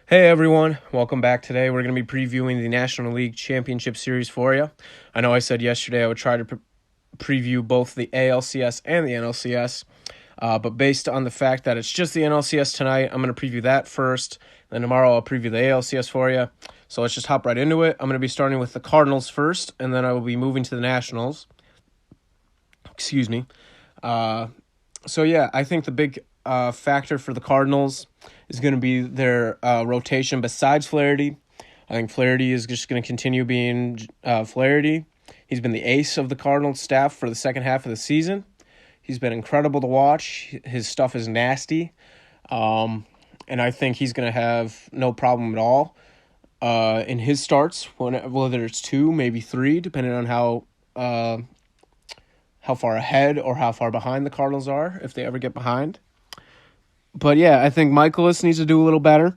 Hey everyone, welcome back. Today we're going to be previewing the National League Championship Series for you. I know I said yesterday I would try to preview both the ALCS and the NLCS, but based on the fact that it's just the NLCS tonight, I'm going to preview that first. Then tomorrow I'll preview the ALCS for you. So let's just hop right into it. I'm going to be starting with the Cardinals first, and then I will be moving to the Nationals. Excuse me. I think the big factor for the Cardinals is going to be their rotation besides Flaherty. I think Flaherty is just going to continue being Flaherty. He's been the ace of the Cardinals staff for the second half of the season. He's been incredible to watch. His stuff is nasty. And I think he's going to have no problem at all in his starts, whether it's 2, maybe 3, depending on how far ahead or how far behind the Cardinals are, if they ever get behind. But yeah, I think Michaelis needs to do a little better.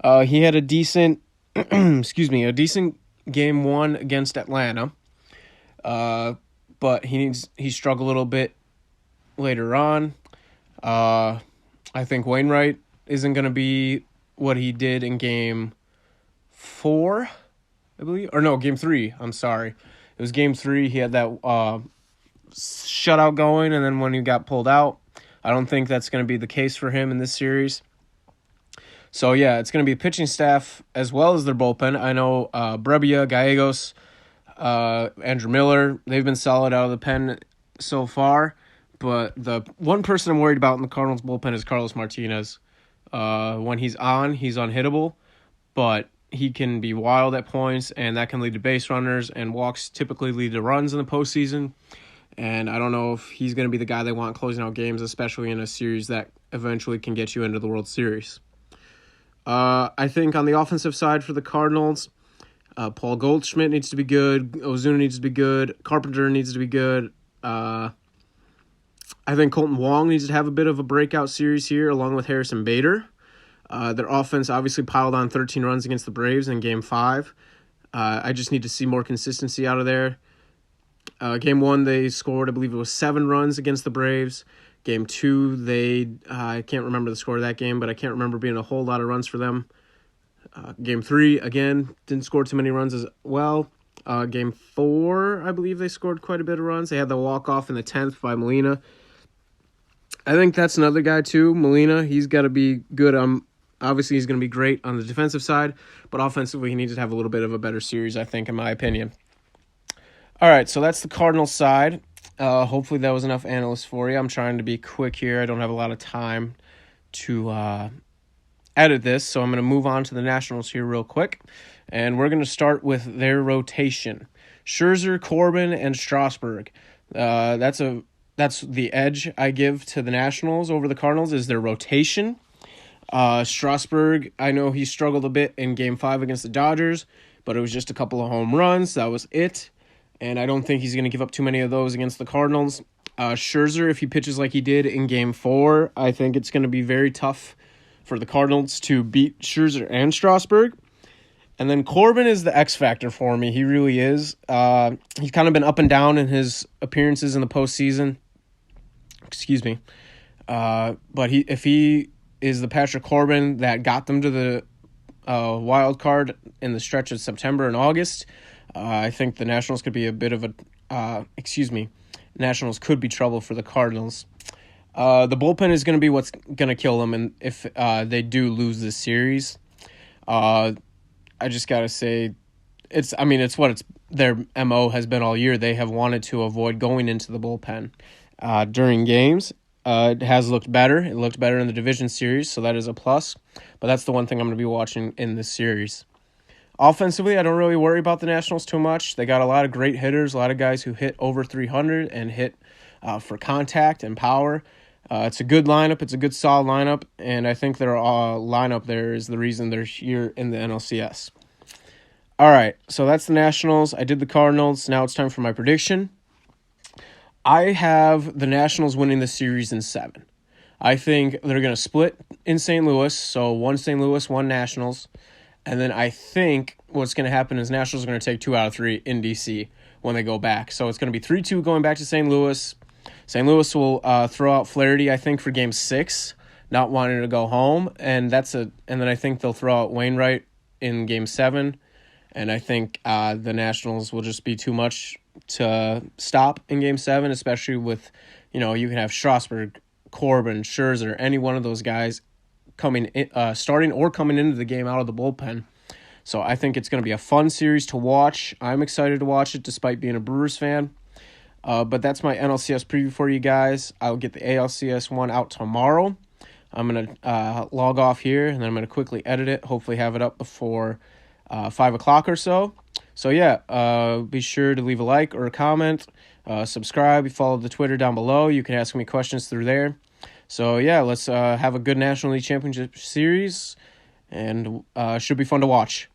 He had a decent, a decent game 1 against Atlanta. But he struggled a little bit later on. I think Wainwright isn't going to be what he did in game 4, I believe. Or no, game 3. I'm sorry. It was game 3. He had that shutout going, and then when he got pulled out, I don't think that's going to be the case for him in this series. So, yeah, it's going to be pitching staff as well as their bullpen. I know Brebbia, Gallegos, Andrew Miller, they've been solid out of the pen so far. But the one person I'm worried about in the Cardinals bullpen is Carlos Martinez. When he's unhittable, but he can be wild at points, and that can lead to base runners, and walks typically lead to runs in the postseason. And I don't know if he's going to be the guy they want closing out games, especially in a series that eventually can get you into the World Series. I think on the offensive side for the Cardinals, Paul Goldschmidt needs to be good. Ozuna needs to be good. Carpenter needs to be good. I think Colton Wong needs to have a bit of a breakout series here, along with Harrison Bader. Their offense obviously piled on 13 runs against the Braves in Game 5. I just need to see more consistency out of there. Game 1, they scored, I believe it was 7 runs against the Braves. Game 2, I can't remember the score of that game, but I can't remember being a whole lot of runs for them. Game 3, again, didn't score too many runs as well. Game 4, I believe they scored quite a bit of runs. They had the walk-off in the 10th by Molina. I think that's another guy, too, Molina. He's got to be good. Obviously, he's going to be great on the defensive side, but offensively, he needs to have a little bit of a better series, I think, in my opinion. All right, so that's the Cardinals side. Hopefully that was enough analysts for you. I'm trying to be quick here. I don't have a lot of time to edit this, so I'm going to move on to the Nationals here real quick. And we're going to start with their rotation. Scherzer, Corbin, and Strasburg. That's the edge I give to the Nationals over the Cardinals is their rotation. Strasburg, I know he struggled a bit in Game 5 against the Dodgers, but it was just a couple of home runs. That was it. And I don't think he's going to give up too many of those against the Cardinals. Scherzer, if he pitches like he did in Game 4, I think it's going to be very tough for the Cardinals to beat Scherzer and Strasburg. And then Corbin is the X factor for me. He really is. He's kind of been up and down in his appearances in the postseason. Excuse me. But if he is the Patrick Corbin that got them to the wild card in the stretch of September and August, I think the Nationals could be a bit of Nationals could be trouble for the Cardinals. The bullpen is going to be what's going to kill them, and if they do lose this series, I just got to say, their MO has been all year. They have wanted to avoid going into the bullpen during games. It has looked better. It looked better in the division series, so that is a plus. But that's the one thing I'm going to be watching in this series. Offensively, I don't really worry about the Nationals too much. They got a lot of great hitters, a lot of guys who hit over 300 and hit for contact and power. It's a good lineup. It's a good, solid lineup, and I think their lineup there is the reason they're here in the NLCS. All right, so that's the Nationals. I did the Cardinals. Now it's time for my prediction. I have the Nationals winning the series in 7. I think they're going to split in St. Louis, so 1 St. Louis, 1 Nationals. And then I think what's going to happen is Nationals are going to take 2 out of 3 in D.C. when they go back. So it's going to be 3-2 going back to St. Louis. St. Louis will throw out Flaherty, I think, for Game 6. not wanting to go home, and then I think they'll throw out Wainwright in Game 7, and I think the Nationals will just be too much to stop in Game 7, especially with, you can have Strasburg, Corbin, Scherzer, any one of those guys starting or coming into the game out of the bullpen. So I think it's going to be a fun series to watch. I'm excited to watch it despite being a Brewers fan. But that's my NLCS preview for you guys. I'll get the ALCS one out tomorrow. I'm going to log off here, and then I'm going to quickly edit it, hopefully have it up before 5 o'clock or so. So, yeah, be sure to leave a like or a comment, subscribe, follow the Twitter down below. You can ask me questions through there. So, yeah, let's have a good National League Championship Series, and should be fun to watch.